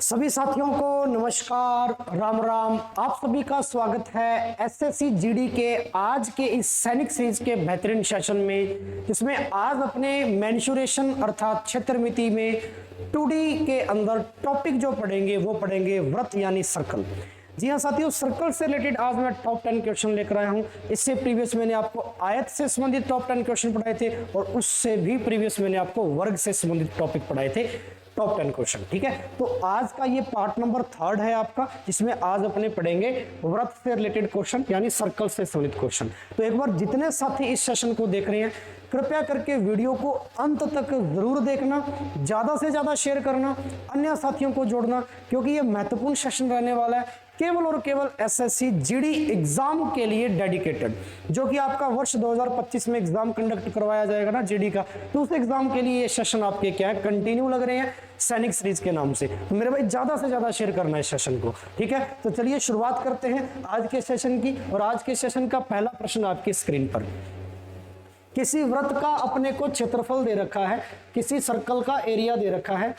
सभी साथियों को नमस्कार, राम राम। आप सभी का स्वागत है एसएससी जीडी के आज के इस सैनिक सीरीज के बेहतरीन सेशन में, जिसमें आज अपने मेंसुरेशन अर्थात क्षेत्रमिति में 2D के अंदर टॉपिक जो पढ़ेंगे वो पढ़ेंगे वृत्त यानी सर्कल। जी हाँ साथियों, सर्कल से रिलेटेड आज मैं टॉप 10 क्वेश्चन लेकर आया हूँ। इससे प्रीवियस मैंने आपको आयत से संबंधित टॉप 10 क्वेश्चन पढ़ाए थे और उससे भी प्रीवियस मैंने आपको वर्ग से संबंधित टॉपिक पढ़ाए थे, टॉप 10 क्वेश्चन। ठीक है, तो आज का ये पार्ट नंबर 3 है आपका, जिसमें आज अपने पढ़ेंगे वृत्त से रिलेटेड क्वेश्चन यानी सर्कल से संबंधित क्वेश्चन। तो एक बार जितने साथी इस सेशन को देख रहे हैं, कृपया करके वीडियो को अंत तक जरूर देखना, ज्यादा से ज्यादा शेयर करना, अन्य साथियों को जोड़ना, क्योंकि ये महत्वपूर्ण सेशन रहने वाला है केवल और केवल एसएससी जीडी एग्जाम के लिए डेडिकेटेड, जो कि आपका वर्ष 2025 में एग्जाम कंडक्ट करवाया जाएगा ना जीडी का, तो उस एग्जाम के लिए ये सेशन आपके क्या है, कंटिन्यू लग रहे हैं सैनिक सीरीज के नाम से। तो मेरे भाई ज्यादा से ज्यादा शेयर करना है सेशन को। ठीक है, तो चलिए शुरुआत करते हैं आज के सेशन की। और आज के सेशन का पहला प्रश्न आपकी स्क्रीन पर, किसी वृत्त का अपने को क्षेत्रफल दे रखा है, किसी सर्कल का एरिया दे रखा है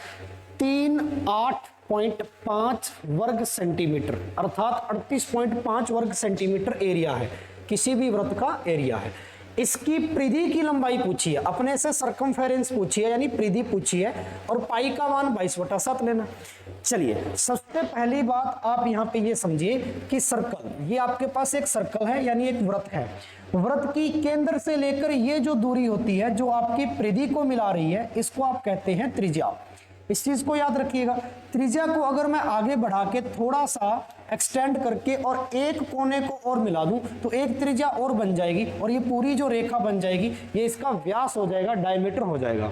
38.5 वर्ग सेंटीमीटर, अर्थात 38.5 वर्ग सेंटीमीटर एरिया है, किसी भी वृत्त का एरिया है। इसकी परिधि की लंबाई पूछी है, अपने से सरकमफेरेंस पूछी है यानी परिधि पूछी है, और पाई का मान 22/7 लेना। चलिए, सबसे पहली बात आप यहां पे ये समझिए कि सर्कल, ये आपके पास एक सर्कल है यानी एक वृत्त है। वृत्त की केंद्र से लेकर ये जो दूरी होती है जो आपकी परिधि को मिला रही है, इसको आप कहते हैं त्रिज्या। इस चीज को याद रखिएगा। त्रिज्या को अगर मैं आगे बढ़ा के थोड़ा सा एक्सटेंड करके और एक कोने को और मिला दूं तो एक त्रिज्या और बन जाएगी, और ये पूरी जो रेखा बन जाएगी ये इसका व्यास हो जाएगा, डायमीटर हो जाएगा।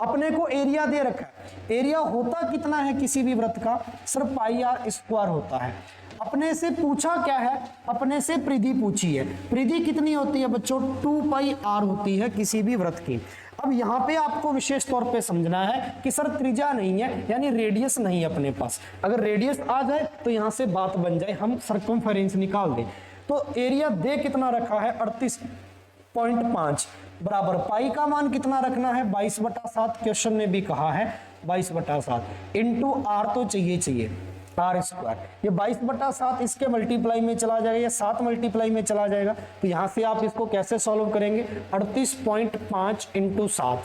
अपने को एरिया दे रखा है, एरिया होता कितना है किसी भी वृत्त का, सिर्फ पाई आर स्क्वायर होता है। अपने से पूछा क्या है, अपने से परिधि पूछी है। परिधि कितनी होती है बच्चों, 2 पाई आर होती है किसी भी वृत्त की। अब यहाँ पे आपको विशेष तौर पे समझना है कि सर त्रिज्या नहीं है यानी रेडियस नहीं है अपने पास। अगर रेडियस आ जाए तो यहाँ से बात बन जाए, हम सरकमफेरेंस निकाल दें। तो एरिया दे कितना रखा है 38.5 बराबर पाई का मान कितना रखना है 22/7, क्वेश्चन में भी कहा है 22/7 इंटू आर तो चाहिए आर स्क्वायर। ये 22/7 इसके मल्टीप्लाई में चला जाएगा या 7 मल्टीप्लाई में चला जाएगा। तो यहां से आप इसको कैसे सॉल्व करेंगे, 38.5 इंटू 7,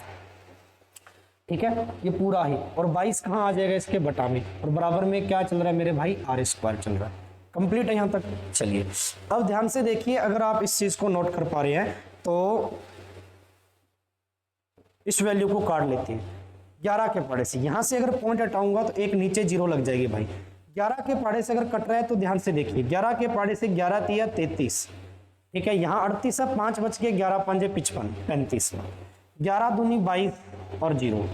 ठीक है, ये पूरा ही, और 22 कहां आ जाएगा इसके बटा में, और बराबर में क्या चल रहा है मेरे भाई, आर स्क्वायर चल रहा है। कंप्लीट है यहां तक। चलिए अब ध्यान से देखिए, अगर आप इस चीज को नोट कर पा रहे हैं तो इस वैल्यू को काट लेते हैं 11 के पड़े से। यहां से अगर पॉइंट हटाऊंगा तो एक नीचे 0 लग जाएगी भाई। 11 के पाड़े से अगर कट रहा है तो ध्यान से देखिए, 11 के पाड़े से 11 तिया 33, ठीक है, यहाँ 38 है, 5 बच के 11 5 55 35, 11 दूनी 22 और 0।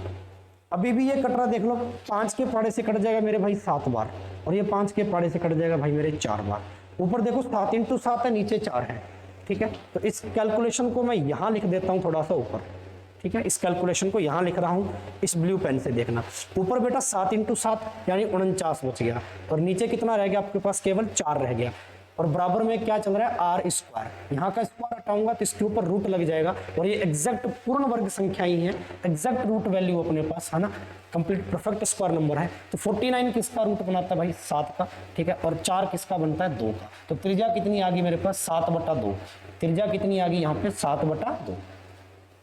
अभी भी ये कट रहा देख लो, 5 के पाड़े से कट जाएगा मेरे भाई 7 बार, और ये 5 के पाड़े से कट जाएगा भाई मेरे 4 बार। ऊपर देखो 7 इंटू 7 है, नीचे 4 है। ठीक है, तो इस कैलकुलेशन को मैं यहाँ लिख देता हूँ थोड़ा सा ऊपर। ठीक है, इस कैलकुलेशन को यहां लिख रहा हूं इस ब्लू पेन से, देखना ऊपर बेटा 7 इंटू 7 यानी 49 बच गया, और नीचे कितना रह गया आपके पास, केवल 4 रह गया, और बराबर में क्या चल रहा है, आर स्क्वायर। यहाँ का स्क्वायर हटाऊंगा तो इसके ऊपर रूट लग जाएगा, और ये एग्जैक्ट पूर्ण वर्ग संख्या ही है, एग्जैक्ट रूट वैल्यू अपने पास है ना, कंप्लीट परफेक्ट स्क्वायर नंबर है। तो 49 किसका रूट बनाता है भाई, 7 का। ठीक है, और 4 किसका बनता है, 2 का। तो त्रिज्या कितनी आ गई मेरे पास, 7/2। त्रिज्या कितनी आ गई यहाँ पे, 7/2।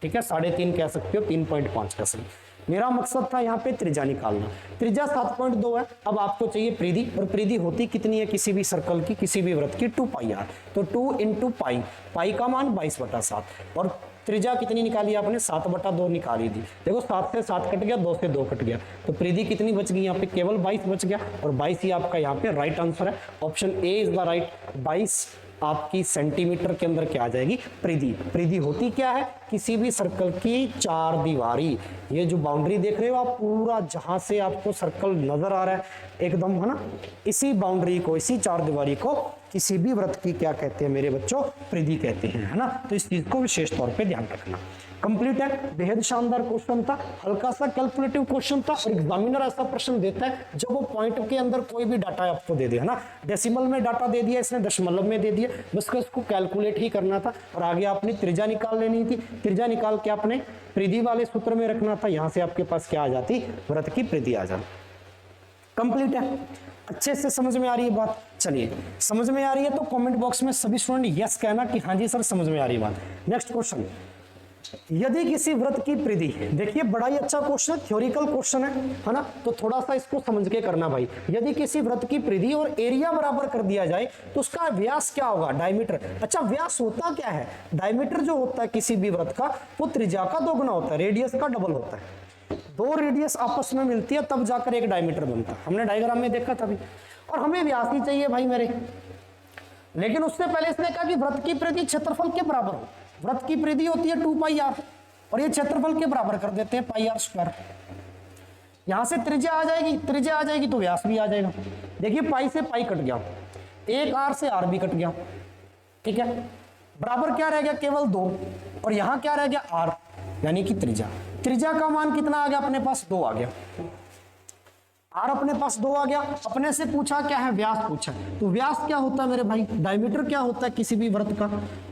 ठीक है, 3.5 कह सकते हो, 3.5 का सही। मेरा मकसद था यहाँ पे त्रिज्या निकालना। त्रिज्या 7.2 है। अब आपको चाहिए परिधि, और परिधि होती कितनी है किसी भी सर्कल की, किसी भी वृत्त की, 2 पाई आर। तो 2 इंटू पाई, पाई का मान 22/7, और त्रिज्या कितनी निकाली आपने, 7/2 निकाली थी। देखो 7 से 7 कट गया, 2 से 2 कट गया, तो परिधि कितनी बच गई यहाँ पे, केवल 22 बच गया, और 22 ही आपका यहाँ पे राइट आंसर है। Option A is the right. 22 आपकी सेंटीमीटर के अंदर क्या आ जाएगी, परिधि। परिधि होती क्या है, किसी भी सर्कल की 4 दीवारी। ये जो बाउंड्री देख रहे हो आप, पूरा जहां से आपको सर्कल नजर आ रहा है एकदम, है ना, इसी बाउंड्री को, इसी 4 दीवारी को किसी भी वृत्त की क्या कहते हैं मेरे बच्चों, परिधि कहते हैं, है ना। तो इस चीज को विशेष तौर पे ध्यान रखना। कंप्लीट है, बेहद शानदार क्वेश्चन था, हल्का सा कैलकुलेटिव क्वेश्चन था, और एग्जामिनर ऐसा प्रश्न देता है जब वो पॉइंट के अंदर कोई भी डाटा आपको दे दे, है ना। डेसिमल में डाटा दे दिया इसने, दशमलव में दे दिया, बस इसको कैलकुलेट ही करना था, और आगे आपने त्रिज्या निकाल लेनी थी। त्रिज्या निकाल के आपने परिधि वाले सूत्र में रखना था, यहां से आपके पास क्या आ जाती, वृत्त की परिधि आ जाती। कंप्लीट है, अच्छे से समझ में आ रही है बात। चलिए समझ में आ रही है तो कमेंट बॉक्स में सभी स्टूडेंट यस कहना कि हाँ जी सर समझ में आ रही है बात। नेक्स्ट क्वेश्चन, यदि किसी वृत्त की परिधि, देखिए बड़ा ही अच्छा क्वेश्चन है, थ्योरिकल क्वेश्चन है ना, तो थोड़ा सा इसको समझ के करना भाई। यदि किसी वृत्त की परिधि और एरिया बराबर कर दिया जाए तो उसका व्यास क्या होगा, डायमीटर। अच्छा व्यास होता क्या है, डायमीटर जो होता है किसी भी वृत्त का वो त्रिज्या का दोगुना होता है, रेडियस का डबल होता है। दो रेडियस आपस में मिलती है तब जाकर एक डायमीटर बनता है, हमने डायग्राम में देखा था। और हमें व्यास ही चाहिए भाई मेरे, लेकिन उससे पहले इसने कहा कि वृत्त की परिधि क्षेत्रफल के बराबर हो। वृत्त की परिधि होती है 2 पाई आर और ये क्षेत्रफल के बराबर कर देते हैं पाई आर स्क्वायर। यहां से त्रिज्या आ जाएगी, त्रिज्या आ जाएगी तो व्यास भी आ जाएगा। देखिए पाई से पाई कट गया, एक आर से आर भी कट गया, ठीक है। बराबर क्या रह गया, केवल 2, और यहां क्या रह गया आर, यानी कि त्रिज्या। त्रिज्या का मान कितना आ गया अपने पास, 2 आ गया। आर अपने पास 2 आ गया। अपने से पूछा क्या है, व्यास पूछा, तो व्यास क्या होता है मेरे भाई, डायमीटर क्या होता है किसी भी वृत्त का,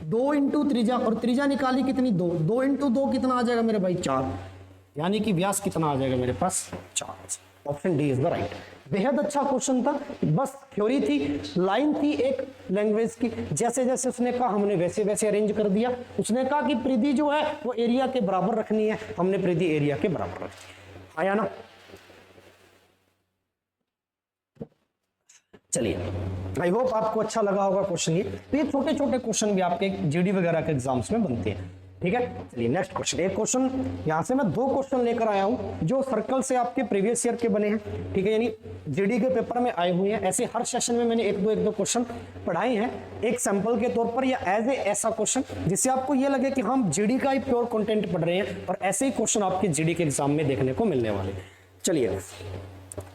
2 इंटू त्रिज्या, और त्रिज्या निकाली कितनी, 2, 2 इंटू 2 कितना आ जाएगा मेरे भाई, 4, यानी कि व्यास कितना आ जाएगा मेरे पास, 4। Option D is the right. बेहद अच्छा क्वेश्चन था, बस थ्योरी थी, लाइन थी एक लैंग्वेज की, जैसे जैसे उसने कहा हमने वैसे वैसे अरेंज कर दिया। उसने कहा कि परिधि जो है वो एरिया के बराबर रखनी है, हमने परिधि एरिया के बराबर रखी, आया ना। चलिए आई होप आपको अच्छा लगा होगा क्वेश्चन ये। तो ये छोटे छोटे क्वेश्चन भी आपके जीडी वगैरह के एग्जाम्स में बनते हैं, ठीक है। चलिए नेक्स्ट क्वेश्चन, एक क्वेश्चन यहां से मैं 2 क्वेश्चन लेकर आया हूं जो सर्कल से आपके प्रीवियस ईयर के बने हैं, ठीक है, यानी जीडी के पेपर में आए हुए हैं। ऐसे हर सेशन में मैंने एक दो क्वेश्चन पढ़ाए हैं, एक सैंपल के तौर पर या एज ए ऐसा क्वेश्चन जिससे आपको ये लगे कि हम जीडी का ही प्योर कंटेंट पढ़ रहे हैं, और ऐसे ही क्वेश्चन आपके जीडी के एग्जाम में देखने को मिलने वाले। चलिए,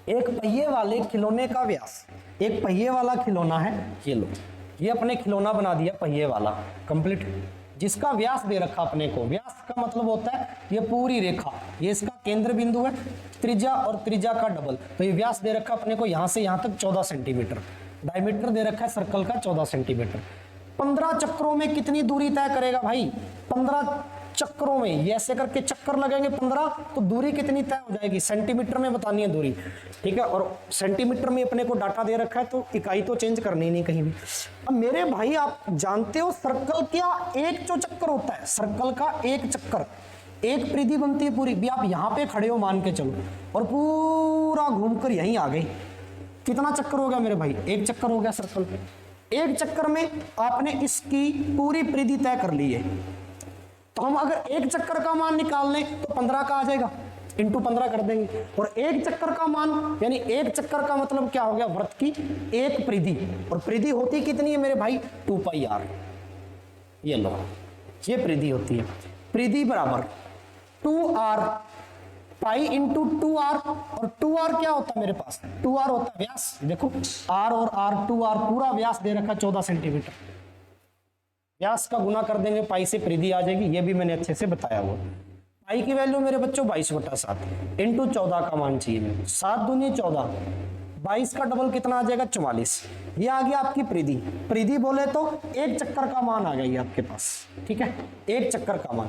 एक पहिए वाले खिलौने का व्यास, एक पहिए वाला खिलौना है, ये लो, ये अपने खिलौना बना दिया पहिए वाला कंप्लीट, जिसका व्यास दे रखा अपने को। व्यास का मतलब होता है ये पूरी रेखा, ये इसका केंद्र बिंदु है, त्रिज्या और त्रिज्या का डबल, तो ये व्यास दे रखा अपने को यहां से यहां तक 14 सेंटीमीटर, डायमीटर दे रखा है सर्कल का 14 सेंटीमीटर। 15 चक्रों में कितनी दूरी तय करेगा भाई, 15 चक्रों में, ये ऐसे करके चक्कर लगेंगे 15, तो दूरी कितनी तय हो जाएगी, सेंटीमीटर में बतानी है दूरी, ठीक है। और सेंटीमीटर में अपने को डाटा दे रखा है तो इकाई तो चेंज करनी नहीं कहीं भी। अब मेरे भाई आप जानते हो सर्कल का एक जो चक्कर होता है, सर्कल का एक चक्कर, एक परिधि बनती है पूरी भी। आप यहाँ पे खड़े हो मान के चलो, और पूरा घूमकर यहीं आ गए, कितना चक्कर हो गया मेरे भाई, एक चक्कर हो गया सर्कल। एक चक्कर में आपने इसकी पूरी परिधि तय कर ली है, तो हम अगर एक चक्कर का मान निकाल लें तो 15 का आ जाएगा, इंटू 15 कर देंगे। और एक चक्कर का मान, यानी एक चक्कर का मतलब क्या हो गया, वृत्त की एक परिधि, और परिधि होती कितनी है मेरे भाई, 2 पाई आर, ये लो, ये परिधि होती है। परिधि बराबर 2r पाई इंटू 2r, और 2r क्या होता है मेरे पास, 2r होता है व्यास। देखो r और r, 2r पूरा व्यास दे रखा 14 सेंटीमीटर, व्यास का गुना कर देंगे पाई से, परिधि आ जाएगी, ये भी मैंने अच्छे से बताया हुआ। पाई की वैल्यू मेरे बच्चों 22/7 इंटू 14 का मान चाहिए मेरे, 7 दूनी 14, 22 का डबल कितना आ जाएगा, 44। ये आ गया आपकी परिधि। परिधि बोले तो एक चक्कर का मान आ गया आपके पास, ठीक है, एक चक्कर का मान।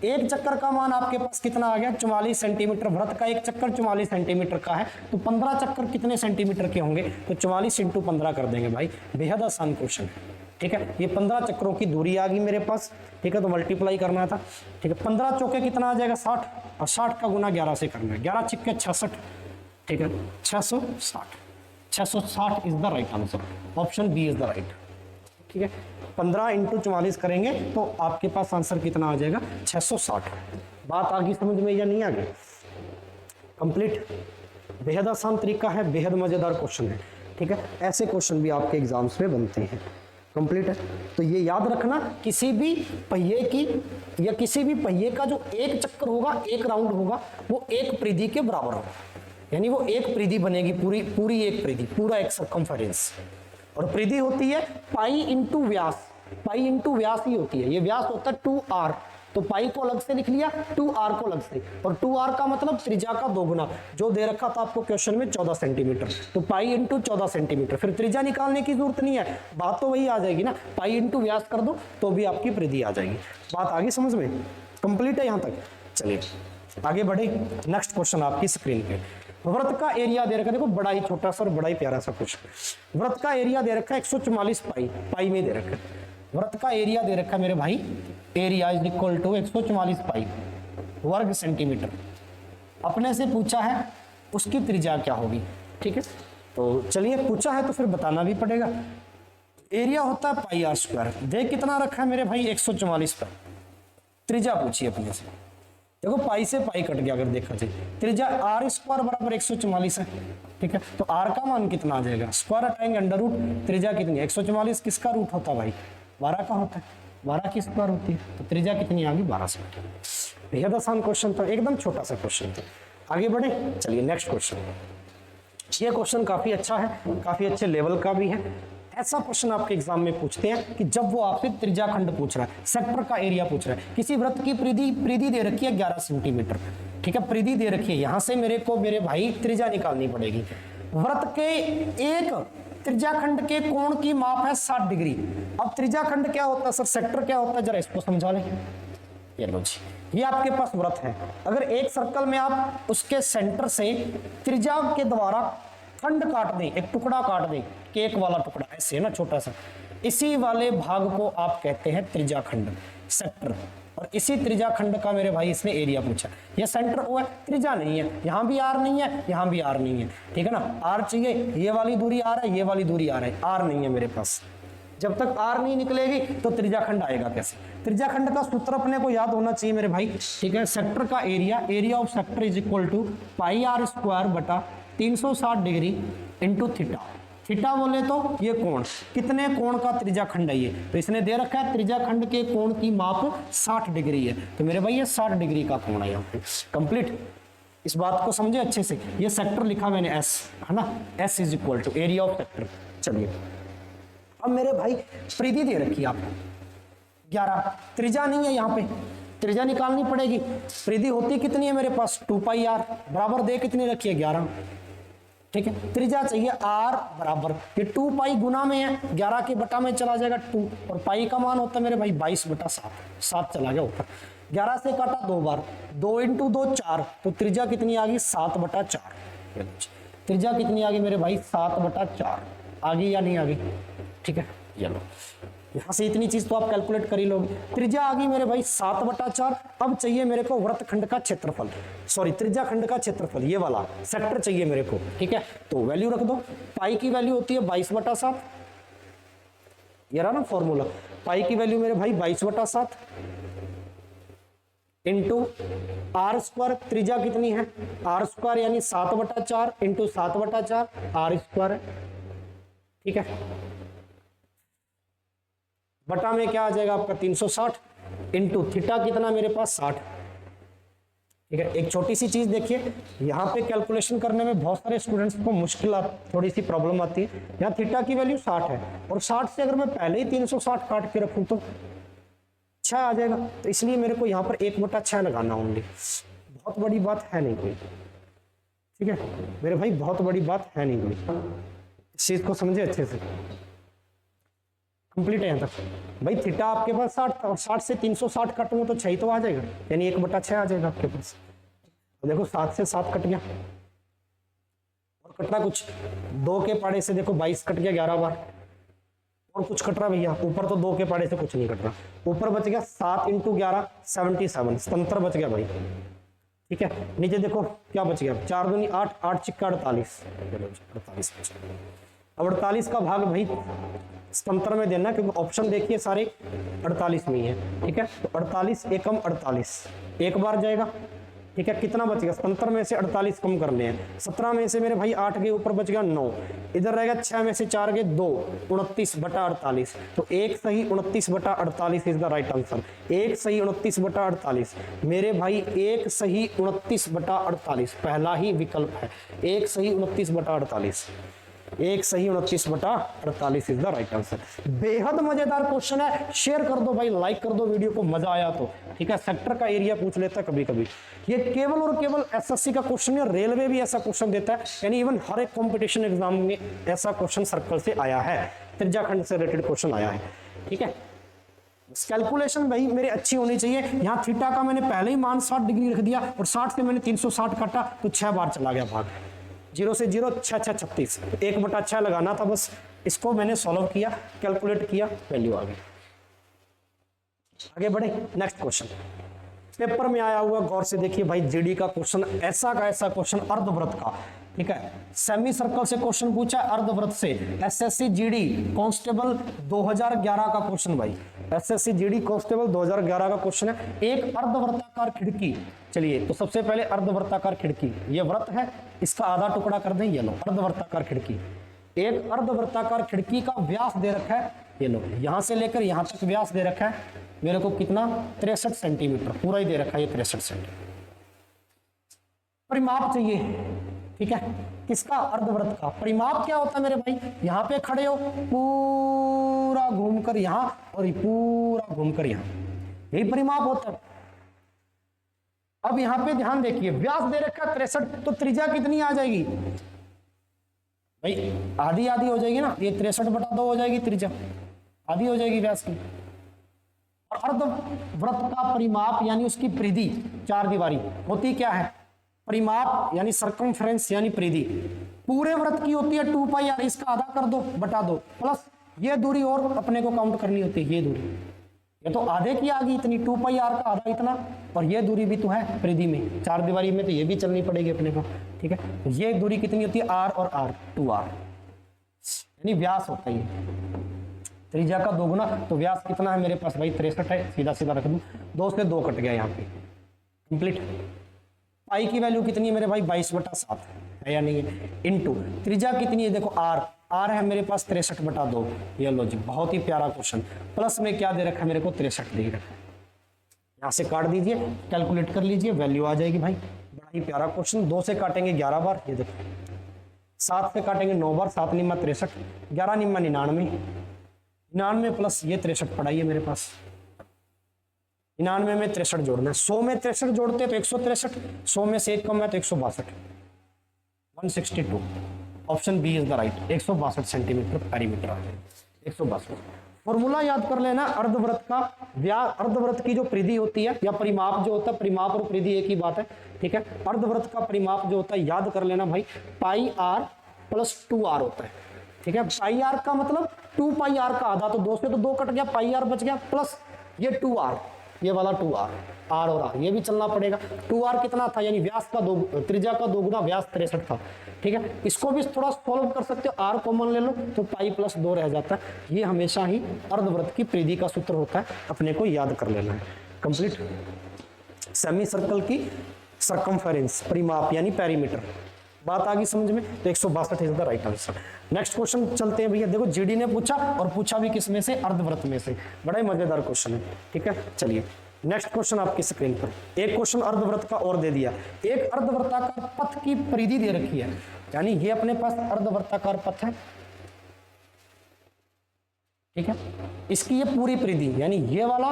एक चक्कर का मान आपके पास कितना आ गया, 44 सेंटीमीटर। वृत्त का एक चक्कर 44 सेंटीमीटर का है, तो 15 चक्कर कितने सेंटीमीटर के होंगे, तो 44 इंटू 15 कर देंगे भाई। बेहद आसान क्वेश्चन है, ठीक है। ये 15 चक्रों की दूरी आ गई मेरे पास, ठीक है, तो मल्टीप्लाई करना था, ठीक है। 15 चौके कितना आ जाएगा, 60, और 60 का गुना 11 से करना है, 11 छिक्के 66, ठीक है, 660, 660 is the right answer, option B is the right, ठीक है। 15 इंटू 44 करेंगे तो आपके पास आंसर कितना आ जाएगा, 660। बात आ गई समझ में या नहीं आ गई, कंप्लीट। बेहद आसान तरीका है, बेहद मजेदार क्वेश्चन है, ठीक है। ऐसे क्वेश्चन भी आपके एग्जाम्स में बनते हैं, कंप्लीट है। तो ये याद रखना, किसी भी पहिए की या किसी भी पहिए का जो एक चक्कर होगा, एक राउंड होगा, वो एक परिधि के बराबर होगा, यानी वो एक परिधि बनेगी, पूरी एक परिधि, पूरा एक सर्कमफेरेंस। और परिधि होती है पाई इंटू व्यास, पाई इंटू व्यास ही होती है। ये व्यास होता है 2r, तो पाई को अलग से लिख लिया, 2r को अलग से, और 2r का मतलब त्रिज्या का दोगुना, जो दे रखा था आपको क्वेश्चन में 14 सेंटीमीटर, तो पाई इंटू 14 सेंटीमीटर। फिर त्रिज्या निकालने की जरूरत नहीं है, बात तो वही आ जाएगी ना, पाई इंटू व्यास कर दो तो भी आपकी परिधि आ जाएगी। बात आगे समझ में कंप्लीट है यहाँ तक। चलिए आगे बढ़े, नेक्स्ट क्वेश्चन आपकी स्क्रीन पे। वृत्त का एरिया दे रखा है, देखो बड़ा ही छोटा सा और बड़ा ही प्यारा सा क्वेश्चन। वृत्त का एरिया दे रखा है 144 पाई, पाई में दे रखा है। वृत्त का एरिया दे रखा है मेरे भाई, एरिया इज इक्वल टू 144 पाई वर्ग सेंटीमीटर। अपने से पूछा है उसकी त्रिज्या क्या होगी, ठीक है। तो चलिए पूछा है तो फिर बताना भी पड़ेगा। एरिया होता है पाई आर स्क्वायर, देख कितना रखा है मेरे भाई 144 पाई। त्रिज्या पूछी अपने से, देखो पाई से पाई कट गया अगर देखा जाए, त्रिज्या आर स्क्वायर बराबर 144 है, ठीक है। तो आर का मान कितना आ जाएगा, स्क्वायर हटाएंगे अंडर रूट, त्रिज्या कितनी है 144, किसका रूट होता है भाई 12 का होता है, 12 की स्क्वायर होती है, तो त्रिज्या कितनी आ गई 12 स्क्वायर। बेहद आसान क्वेश्चन था, एकदम छोटा सा क्वेश्चन था। आगे बढ़े, चलिए नेक्स्ट क्वेश्चन। ये क्वेश्चन काफी अच्छा है, काफी अच्छे लेवल का भी है। ऐसा क्वेश्चन आपके एग्जाम में पूछते हैं कि जब वो आपसे त्रिज्याखंड पूछ रहा है, सेक्टर का एरिया पूछ रहा है, किसी वृत्त की परिधि दे रखी है 11 सेंटीमीटर, ठीक है, परिधि दे रखी है, यहां से मेरे को मेरे भाई त्रिज्या निकालनी पड़ेगी। वृत्त के एक त्रिज्याखंड के कोण की माप है 60 डिग्री। अब त्रिज्याखंड क्या होता है सर, सेक्टर क्या होता है, जरा इसको समझा लें। ये लो जी, ये आपके पास वृत्त है, अगर एक सर्कल में आप उसके सेंटर से त्रिज्या के द्वारा खंड काट दें, एक टुकड़ा काट दें, केक वाला टुकड़ा ऐसे ना छोटा सा, इसी वाले भाग को आप कहते हैं त्रिज्याखंड, सेक्टर। और इसी त्रिज्याखंड का मेरे भाई इसने एरिया पूछा। ये सेंटर ओ है, त्रिज्या नहीं है, यहां भी आर नहीं है, यहां भी आर नहीं है, ठीक है ना। आर चाहिए, ये वाली दूरी आर है, ये वाली दूरी आर है, आर नहीं है मेरे पास। जब तक आर नहीं निकलेगी तो त्रिज्याखंड आएगा कैसे। त्रिज्याखंड का सूत्र अपने को याद होना चाहिए मेरे भाई, ठीक है। सेक्टर का area, area of sector is equal to pi r square बटा 360 डिग्री इंटू थीटा। थीटा बोले तो ये कोण, कितने कोण का त्रिज्याखंड है ये, तो इसने दे रखा है त्रिज्याखंड के कोण की माप 60 डिग्री है, तो मेरे भाई ये 60 डिग्री का कोण है यहाँ पे। कंप्लीट, इस बात को समझे अच्छे से। ये सेक्टर लिखा मैंने एस, है ना, S is equal to area of sector. चलिए अब मेरे भाई परिधि दे रखी है आपको 11, त्रिज्या नहीं है यहाँ पे, त्रिज्या निकालनी पड़ेगी। परिधि होती कितनी है मेरे पास 2 पाई आर, बराबर दे कितनी रखी है 11, ठीक है। त्रिज्या चाहिए आर बराबर, ये 2 पाई गुना में है, 11 के बटा में चला जाएगा 2, और पाई का मान होता है मेरे भाई 22 बटा 7, 7 चला गया ऊपर, 11 से काटा 2 बार, 2 इंटू 2 4, तो त्रिज्या कितनी आ गई 7 बटा 4। त्रिज्या कितनी आ गई मेरे भाई 7 बटा 4, आ गई या नहीं आ गई, ठीक है। ये लो, यहां से इतनी चीज तो आप कैलकुलेट कर ही लोगे। त्रिज्या आ गई मेरे भाई 7 बटा 4। अब चाहिए मेरे को वृत्तखंड का क्षेत्रफल, सॉरी त्रिज्याखंड का क्षेत्रफल, ये वाला सेक्टर चाहिए मेरे को, ठीक है। तो वैल्यू रख दो, पाई की वैल्यू होती है 22 बटा 7, ये रहा ना फॉर्मूला, पाई की वैल्यू मेरे भाई 22 बटा 7 इंटू आर स्क्वायर, त्रिज्या कितनी है आर स्क्वायर यानी 7 बटा 4 इंटू 7 बटा 4 आर स्क्वायर है, ठीक है। बटा में क्या आ जाएगा आपका 360 इंटू थीटा कितना मेरे पास 60, ठीक है। एक छोटी सी चीज देखिए, यहाँ पे कैलकुलेशन करने में बहुत सारे स्टूडेंट्स को मुश्किल थोड़ी सी प्रॉब्लम आती है। यहाँ थीटा की वैल्यू 60 है और 60 से अगर मैं पहले ही 360 काट के रखूं तो 6 आ जाएगा, तो इसलिए मेरे को यहाँ पर 1 बटा 6 लगाना ओनली। बहुत बड़ी बात है नहीं कोई, ठीक है मेरे भाई, बहुत बड़ी बात है नहीं कोई, इस चीज को समझे अच्छे से। कंप्लीट है यहाँ तक भाई। थीटा आपके पास 60 था और 60 से 360 काटूंगा तो 6 तो आ जाएगा, यानी 1 बटा 6 आ जाएगा आपके पास। तो देखो 7 से 7 कट गया और कटना कुछ 2 के पाड़े से देखो 22 कट गया 11 बार, और कुछ कट रहा भैया ऊपर, तो 2 के पाड़े से कुछ नहीं कट रहा, ऊपर बच गया 7 इंटू 11 77, स्वतंत्र बच गया भाई, ठीक है। नीचे देखो क्या बच गया, 4 दूनी 8, 8 चिक्का 48, 48 अब 48 का भाग भाई स्वतंत्र में देना, क्योंकि ऑप्शन देखिए सारे 48 में ही है, ठीक है। तो 48 एकम 48 एक बार जाएगा, ठीक है। कितना बच गया, स्वतंत्र में से 48 कम करने हैं, 17 में से मेरे भाई 8 के ऊपर बच गया 9, इधर रहेगा 6 में से 4 के 2, 29 बटा 48, तो एक सही 29 बटा 48 इज द राइट आंसर। एक सही 29 बटा 48 मेरे भाई, एक सही 29 बटा 48 पहला ही विकल्प है, एक सही 29 बटा 48, एक सही 29 बटा 48 इज द राइट आंसर। बेहद मजेदार क्वेश्चन है, शेयर कर दो भाई, लाइक कर दो वीडियो को, मजा आया तो, ठीक है। सेक्टर का एरिया पूछ लेता है कभी कभी, ये केवल और केवल एसएससी का क्वेश्चन है, रेलवे भी ऐसा क्वेश्चन देता है, यानी इवन हर एक कंपटीशन एग्जाम में ऐसा क्वेश्चन सर्कल से आया है, त्रिज्याखंड से रिलेटेड क्वेश्चन आया है, ठीक है। कैलकुलेशन भाई मेरी अच्छी होनी चाहिए। यहाँ थीटा का मैंने पहले ही मान 60 डिग्री रख दिया और 60 से मैंने 360 काटा तो 6 बार चला गया भाग, जीरो से जीरो, 6 6 36, 1/6 लगाना था बस। इसको मैंने सॉल्व किया, कैलकुलेट किया, वैल्यू आ गई। आगे बढ़े, नेक्स्ट क्वेश्चन पेपर में आया हुआ, गौर से देखिए भाई, जीडी का क्वेश्चन, ऐसा का ऐसा क्वेश्चन अर्धवृत्त का, ठीक है, सेमी सर्कल से क्वेश्चन पूछा, अर्धवृत्त से, एसएससी जीडी कांस्टेबल 2011 का क्वेश्चन भाई, एसएससी जीडी कांस्टेबल 2011 का क्वेश्चन है। एक अर्धवृत्ताकार खिड़की, चलिए तो सबसे पहले अर्धवृत्ताकार खिड़की, ये वृत्त है, इसका आधा टुकड़ा कर दें, ये लो अर्धवृत्ताकार खिड़की। एक अर्धवृत्ताकार खिड़की का व्यास दे रखा है, ये लो यहां से लेकर यहां तक व्यास दे रखा है मेरे को, कितना 63 सेंटीमीटर, पूरा ही दे रखा है ये 63 सेंटीमीटर। परिमाप चाहिए, ठीक है, किसका, अर्धवृत्त का। परिमाप क्या होता है मेरे भाई, यहां पे खड़े हो, पूरा घूमकर यहां और पूरा घूमकर यहां, यही परिमाप होता है। अब यहां पे ध्यान देखिए, व्यास दे रखा है 63, तो त्रिज्या कितनी आ जाएगी भाई, आधी आधी हो जाएगी ना, ये 63/2 हो जाएगी त्रिज्या, आधी हो जाएगी व्यास की। और अर्धवृत्त का परिमाप यानी उसकी परिधि, 4 दीवारी होती क्या है, परिमाप यानी सरकमफ्रेंस यानी परिधि, पूरे वृत्त की होती है 2πr, इसका आधा कर दो बटा दो, प्लस ये दूरी और अपने को काउंट करनी होती है, ये दूरी, ये तो आधे की आ गई इतनी, 2πr का आधा इतना, और ये दूरी भी तो है परिधि में, 4 दीवारी में, तो ये भी चलनी पड़ेगी अपने को, ठीक है। तो ये दूरी कितनी होती है, r और r, 2r, यानी व्यास होता है त्रिज्या का 2 गुना, तो व्यास कितना है मेरे पास भाई, 63 है, सीधा सीधा रख दूं, 2 से 2 कट गया यहाँ पे, कंप्लीट। पाई की वैल्यू कितनी है मेरे भाई, 22/7 है या नहीं है, इनटू त्रिज्या कितनी है, देखो r है मेरे पास 63/2, ये लो जी, बहुत ही प्यारा क्वेश्चन। प्लस में क्या दे रखा है मेरे को, 63 दे रखा है, यहाँ से काट दीजिए, कैलकुलेट कर लीजिए, वैल्यू आ जाएगी भाई, बड़ा ही प्यारा क्वेश्चन। 2 से काटेंगे 11 बार, ये देखो, 7 से काटेंगे 9 बार, 7 निम्मा 63, 11 निम्मा 99, 99 प्लस ये 63 पड़ा ही है मेरे पास, 99 में 63 जोड़ना है, 100 में 63 जोड़ते तो 163, 100 में से 1 कम है तो 162, 162, option B is the right, 162 centimetre perimeter आ जाएगा, 162। फॉर्मूला याद कर लेना, अर्धवृत्त का व्यास, अर्धवृत्त की जो परिधि होती है या परिमाप जो होता है, परिमाप और परिधि एक ही बात है, ठीक है। अर्धवृत्त का परिमाप जो होता है, याद कर लेना भाई, πr + 2r होता है, ठीक है। πr का मतलब 2πr का आधा, तो 2 से तो 2 कट गया, πr बच गया, प्लस ये 2r, ये वाला 2r, r और r ये भी चलना पड़ेगा। 2r कितना था, यानी व्यास का 2, त्रिज्या का 2 गुना व्यास 63 था, ठीक है। इसको भी थोड़ा सॉल्व कर सकते हो, r कॉमन ले लो तो पाई + 2 रह जाता है। ये हमेशा ही अर्धवृत्त की परिधि का सूत्र होता है, अपने को याद कर लेना है। कंप्लीट। सेमी सर्कल की सरकमफेरेंस, परिमाप यानी पेरीमीटर, बात आ गई समझ में, तो 162 is the right answer. Next question चलते हैं भैया, देखो जीडी ने पूछा, और पूछा भी किस में से, अर्धवृत्त में से, बड़ा ही मजेदार क्वेश्चन है, ठीक है। चलिए नेक्स्ट क्वेश्चन आपकी स्क्रीन पर, एक क्वेश्चन अर्धवृत्त का और दे दिया, एक अर्धवृत्ताकार पथ की परिधि दे रखी है, यानी ये अपने पास अर्धवृत्ताकार पथ है, ठीक है। इसकी ये पूरी परिधि, यानी ये वाला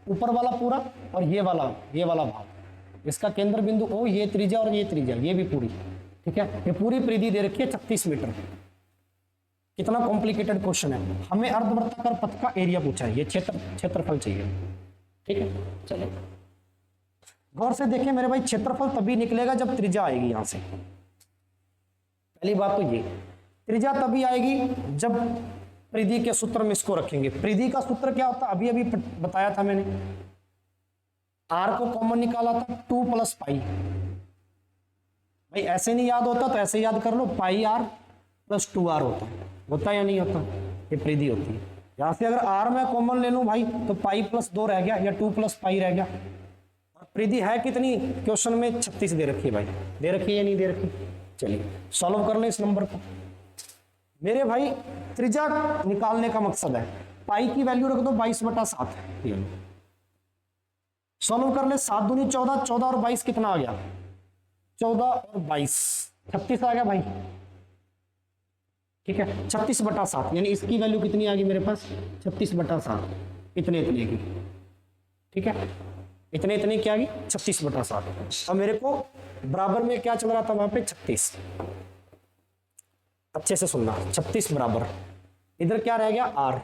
ऊपर वाला पूरा और ये वाला भाग, इसका केंद्र बिंदु O, ये त्रिज्या और ये त्रिज्या, ये भी पूरी, ठीक है। ये पूरी परिधि दे रखी है 36 मीटर। कितना कॉम्प्लिकेटेड क्वेश्चन है, हमें अर्धवृत्ताकार पथ का एरिया पूछा है, ये क्षेत्रफल चाहिए, ठीक है। चलो गौर से देखिए मेरे भाई, क्षेत्रफल तभी निकलेगा जब त्रिज्या आएगी यहां से, पहली बात तो ये, त्रिज्या तभी आएगी जब परिधि के सूत्र में इसको रखेंगे। परिधि का सूत्र क्या होता है, अभी अभी बताया था मैंने, r को कॉमन निकाला था 2 + पाई, भाई ऐसे नहीं याद होता तो ऐसे याद कर लो, πr + 2r होता है या नहीं होता, ये परिधि होती है। यहां से अगर r में कॉमन ले लूं भाई तो पाई + 2 रह गया, या 2 + पाई रह गया। और परिधि है कितनी, क्वेश्चन में 36 दे रखी है भाई, दे रखी है या नहीं दे रखी। चलिए सॉल्व कर ले इस नंबर को मेरे भाई। त्रिज्या निकालने का मकसद है, पाई की वैल्यू रख दो 22/7, सॉल्व कर ले, 7 दूनी 14, 14 और 22 कितना आ गया, 14 और 22 36 आ गया भाई, ठीक है। 36/7 यानी इसकी वैल्यू कितनी आ गई मेरे पास, 36/7, इतने की, ठीक है, इतने की आ गई 36/7। अब मेरे को बराबर में क्या चल रहा था वहां पे, 36, अच्छे से सुनना, 36 बराबर, इधर क्या रह गया r,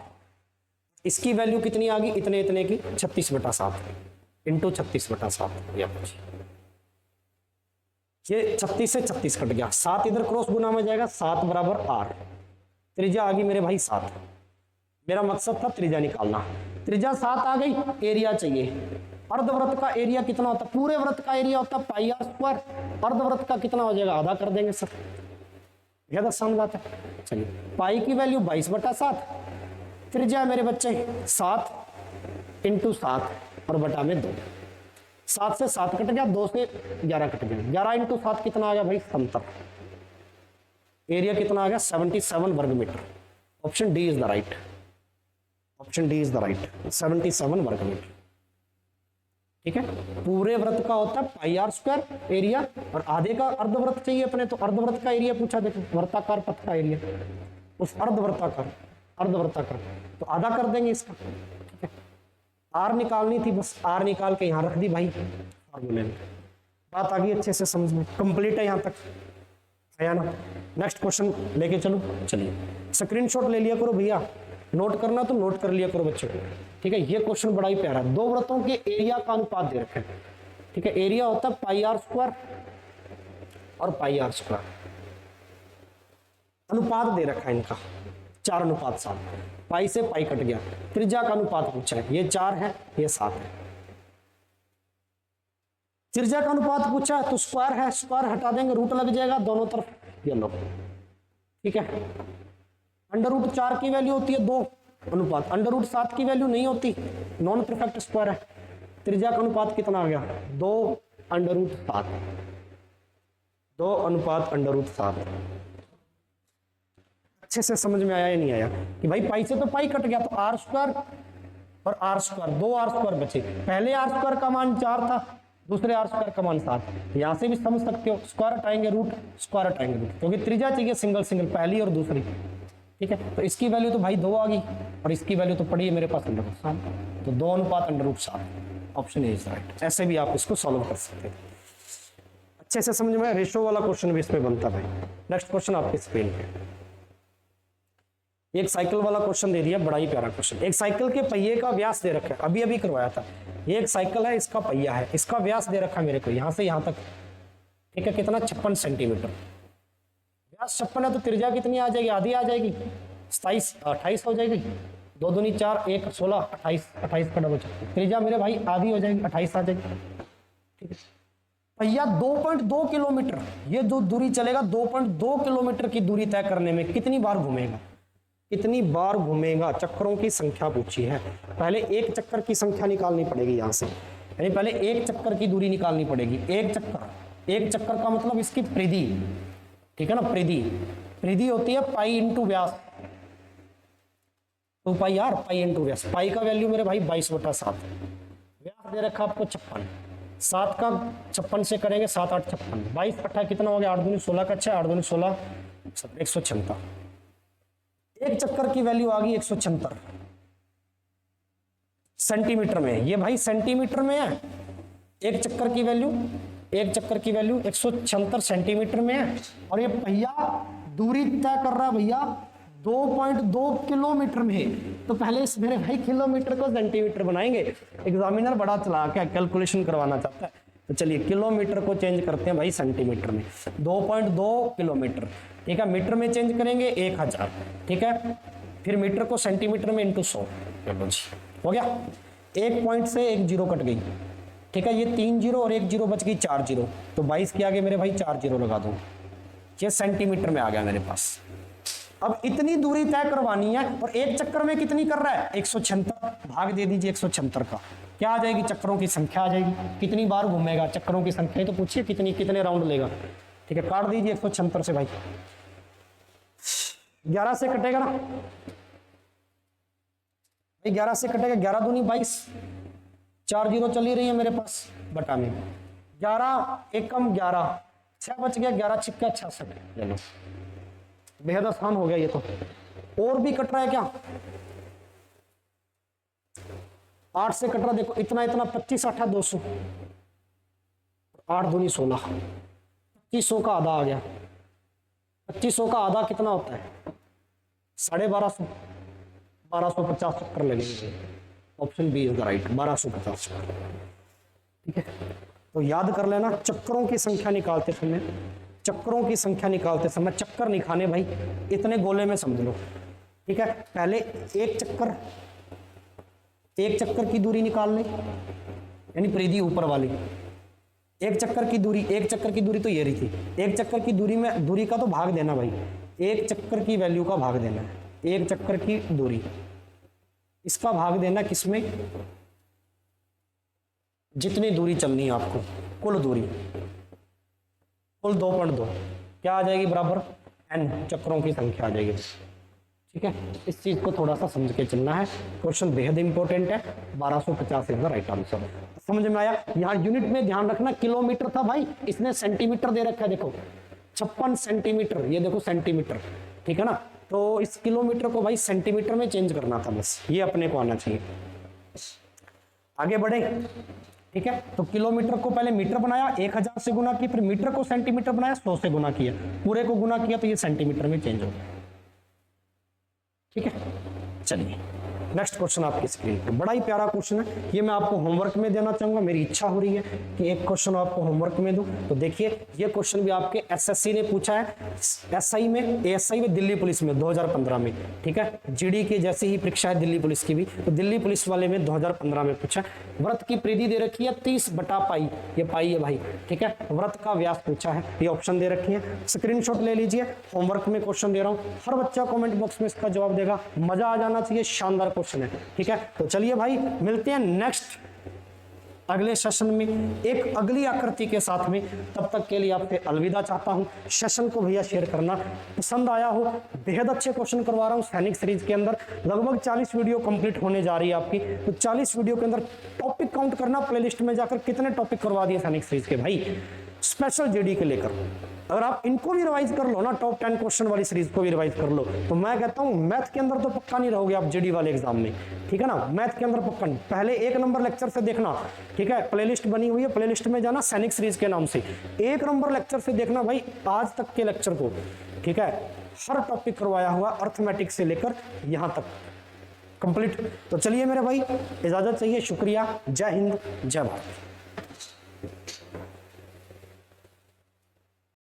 इसकी वैल्यू कितनी आ गई, इतने की 36/7 इंटू 36/7, या ये 36 से 36 कट गया, 7 इधर क्रॉस गुना में जाएगा, 7 बराबर आर, त्रिज्या आ गई मेरे भाई 7। मेरा मकसद था त्रिज्या निकालना, त्रिज्या 7 आ गई, एरिया चाहिए। अर्धवृत्त का एरिया कितना होता है, पूरे वृत्त का एरिया होता है पाई आर स्क्वायर, अर्धवृत्त का कितना हो जाएगा, आधा कर देंगे सर, यह आसान बात है। चलिए पाई की वैल्यू 22/7, त्रिज्या मेरे बच्चे 7 × 7 और बटा में 2, 7 से 7 कट गया, 2 से 11 कट गया, 11 × 7 कितना आ गया भाई 70, एरिया कितना आ गया 77 वर्ग metre. Option D is the right, option D is the right, 77 वर्ग मीटर। ठीक है, पूरे वृत्त का होता है पाई आर स्क्वायर एरिया, और आधे का अर्धवृत्त चाहिए अपने, तो अर्धवृत्त का एरिया पूछा, देखो वृत्ताकार पथ का एरिया, उस अर्धवृत्ताकार तो आधा कर देंगे इसका। ठीक है, आर निकालनी थी, बस आर निकाल के यहाँ रख दी भाई फॉर्मूले में। बात आ गई अच्छे से समझ में, कंप्लीट है यहाँ तक, है ना। नेक्स्ट क्वेश्चन लेके चलो, चलिए स्क्रीनशॉट ले लिया करो भैया, नोट करना तो नोट कर लिया करो बच्चों को। ठीक है, ये क्वेश्चन बड़ा ही प्यारा है, 2 वृत्तों के एरिया का अनुपात दे रखे हैं। ठीक है, एरिया होता है पाई आर स्क्वायर और पाई आर स्क्वायर, अनुपात दे रखा है इनका 4:7, पाई से पाई कट गया, त्रिज्या का अनुपात पूछा है, ये 4 है ये 7 है। त्रिज्या का अनुपात पूछा है तो स्क्वायर है, स्क्वायर हटा देंगे, रूट लग जाएगा दोनों तरफ, ये लो। ठीक है, √4 की वैल्यू होती है 2 अनुपात, √7 की वैल्यू नहीं होती, नॉन परफेक्ट स्क्वायर है। त्रिज्या का अनुपात कितना आ गया 2/7, 2/7। अच्छे से समझ में आया या नहीं आया कि भाई पाई से तो पाई कट गया, तो आर स्क्वायर और आर स्क्वायर, 2 आर स्क्वायर बचे। पहले आर स्क्वायर का मान 4 था, दूसरे आर स्क्वायर का मान 7, यहां से भी समझ सकते हो, स्क्वायर हटाएंगे रूट, स्क्वायर हटाएंगे रूट, क्योंकि त्रिज्या चाहिए सिंगल सिंगल, पहली और दूसरी। ठीक है, तो इसकी वैल्यू तो भाई 2 आ गई, और इसकी वैल्यू तो पड़ी है मेरे पास √7, तो 2:7, ऑप्शन ए इज राइट। ऐसे भी आप इसको सॉल्व कर सकते हैं, अच्छे से समझ में। रेशो वाला क्वेश्चन भी इसमें बनता है। नेक्स्ट क्वेश्चन आपके स्क्रीन पे एक साइकिल वाला क्वेश्चन दे दिया, बड़ा ही प्यारा क्वेश्चन। एक साइकिल के पहिए का व्यास दे रखा है, अभी अभी करवाया था। ये एक साइकिल है, इसका पहिया है, इसका व्यास दे रखा है मेरे को यहां से यहां तक। ठीक है, कितना 56 सेंटीमीटर, व्यास 56 है तो त्रिज्या कितनी आ जाएगी, आधी आ जाएगी, 28 हो जाएगी, 2 दूनी 4, 1 16, 28 का डबल, त्रिज्या मेरे भाई आधी हो जाएगी, 28 आ जाएगी। ठीक है, पहिया 2.2 किलोमीटर, ये जो दूरी चलेगा 2.2 किलोमीटर की दूरी तय करने में कितनी बार घूमेगा, कितनी बार घूमेगा, चक्करों की संख्या पूछी है। पहले एक चक्कर की संख्या निकालनी पड़ेगी यहां से, यानी पहले एक चक्कर की दूरी निकालनी पड़ेगी। एक चक्कर का मतलब इसकी परिधि, ठीक है ना, परिधि होती है पाई इंटू व्यास, 2 पाई आर, पाई इंटू व्यास। पाई का वैल्यू मेरे भाई 22/7, व्यास दे रखा आपको 56, 7 का 56 से करेंगे 7 8 56, 22 8 कितना हो गया, 8 दूनी 16 का 6, 8 दूनी 16, 176। एक चक्कर की वैल्यू आ गई 176 सेंटीमीटर में, ये भाई सेंटीमीटर में है। एक चक्कर की वैल्यू 176 सेंटीमीटर में है, और ये पहिया दूरी तय कर रहा है भैया 2.2 किलोमीटर में। तो पहले इस मेरे भाई किलोमीटर को सेंटीमीटर बनाएंगे, एग्जामिनर बड़ा चला के कैलकुलेशन करवाना चाहता है, तो चलिए किलोमीटर को चेंज करते हैं भाई सेंटीमीटर में, 2.2 किलोमीटर। ठीक है, मीटर में चेंज करेंगे 1000। ठीक है, फिर मीटर को सेंटीमीटर में इंटू 100, चलो जी हो गया। एक पॉइंट से एक जीरो कट गई। ठीक है, ये 3 जीरो और 1 जीरो बच गई, 4 जीरो, तो 22 के आगे मेरे भाई 4 जीरो लगा दो, ये सेंटीमीटर में आ गया मेरे पास। अब इतनी दूरी तय करवानी है, और एक चक्कर में कितनी कर रहा है 176, भाग दे दीजिए 176 का, क्या आ जाएगी, चक्करों की संख्या आ जाएगी, कितनी बार घूमेगा, चक्करों की संख्या तो पूछिए कितने राउंड लेगा। ठीक है, काट दीजिए 176 से भाई, 11 से कटेगा ना, 11 से कटेगा, 11 दूनी 22, 4 जीरो चली रही है मेरे पास, बटा में 11 एकम 11, 6 बच गया, 11 छिक्का 66, बेहद आसान हो गया ये तो। और भी कट रहा है क्या, 8 से कट रहा, देखो इतना 25 8 200, 8 दूनी 16, 2500 का आधा आ गया। 2500 का आधा कितना होता है, 1250, 1250 चक्कर लगेंगे। Option B is the right, 1250 चक्कर। ठीक है, तो याद कर लेना, चक्करों की संख्या निकालते समय, चक्करों की संख्या निकालते समय चक्कर नहीं खाने भाई, इतने गोले में समझ लो, ठीक है। पहले एक चक्कर की दूरी निकाल ले, यानी परिधि ऊपर वाली, एक चक्कर की दूरी तो ये रही थी, एक चक्कर की दूरी में दूरी का तो भाग देना भाई, एक चक्कर की वैल्यू का भाग देना है, एक चक्कर की दूरी, इसका भाग देना किसमें, जितनी दूरी चलनी है आपको, कुल दूरी, कुल 2.2 क्या आ जाएगी, बराबर n चक्रों की संख्या आ जाएगी, ठीक है। इस चीज को थोड़ा सा समझ के चलना है, क्वेश्चन बेहद इंपॉर्टेंट है, 1250 इज द राइट आंसर। समझ में आया। यहाँ यूनिट में ध्यान रखना, किलोमीटर था भाई, इसने सेंटीमीटर दे रखा है, देखो 56 सेंटीमीटर, ये देखो सेंटीमीटर, ठीक है ना। तो इस किलोमीटर को भाई सेंटीमीटर में चेंज करना था, बस ये अपने को आना चाहिए। आगे बढ़े, ठीक है। तो किलोमीटर को पहले मीटर बनाया, 1000 से गुना किया, फिर मीटर को सेंटीमीटर बनाया, 100 से गुना किया, पूरे को गुना किया तो ये सेंटीमीटर में चेंज हो गया, ठीक है। चलिए नेक्स्ट क्वेश्चन आपकी स्क्रीन पर, बड़ा ही प्यारा क्वेश्चन है, ये मैं आपको होमवर्क में देना चाहूंगा, मेरी इच्छा हो रही है कि एक क्वेश्चन आपको होमवर्क में दूं। तो देखिए ये क्वेश्चन भी आपके एसएससी ने पूछा है, एसआई में, एएसआई में, दिल्ली पुलिस में 2015 में, ठीक है। जीडी की जैसी ही परीक्षा है दिल्ली पुलिस की भी, तो दिल्ली पुलिस वाले में 2015 में पूछा। व्रत की परिधि दे रखी है 30/पाई, ये पाई है भाई, ठीक है। व्रत का व्यास पूछा है, ये ऑप्शन दे रखी है, स्क्रीनशॉट ले लीजिए, होमवर्क में क्वेश्चन दे रहा हूँ, हर बच्चा कमेंट बॉक्स में इसका जवाब देगा, मजा आ जाना चाहिए, शानदार क्वेश्चन है, ठीक है। तो चलिए भाई मिलते हैं नेक्स्ट अगले सेशन में एक अगली आकृति के साथ में, तब तक के लिए आपसे अलविदा चाहता हूं। सेशन को भैया शेयर करना पसंद आया हो, बेहद अच्छे क्वेश्चन करवा रहा हूं सैनिक सीरीज के अंदर, लगभग 40 वीडियो कंप्लीट होने जा रही है आपकी, तो 40 वीडियो के अंदर टॉपिक काउंट करना, प्लेलिस्ट में जाकर कितने टॉपिक करवा दिए सैनिक सीरीज के भाई, स्पेशल जीडी के लेकर। अगर आप इनको भी रिवाइज कर लो ना, टॉप 10 क्वेश्चन वाली सीरीज को भी रिवाइज कर लो, तो मैं कहता हूं मैथ के अंदर तो पक्का नहीं रहोगे आप जीडी वाले एग्जाम में, ठीक है ना। मैथ के अंदर पक्का नहीं, पहले 1 नंबर लेक्चर से देखना, ठीक है। प्लेलिस्ट बनी हुई है, प्लेलिस्ट में जाना सैनिक सीरीज के नाम से, 1 नंबर लेक्चर से देखना भाई आज तक के लेक्चर को, ठीक है। हर टॉपिक करवाया हुआ, अर्थमेटिक से लेकर यहां तक कंप्लीट। तो चलिए मेरे भाई इजाजत चाहिए, शुक्रिया, जय हिंद, जय भारत।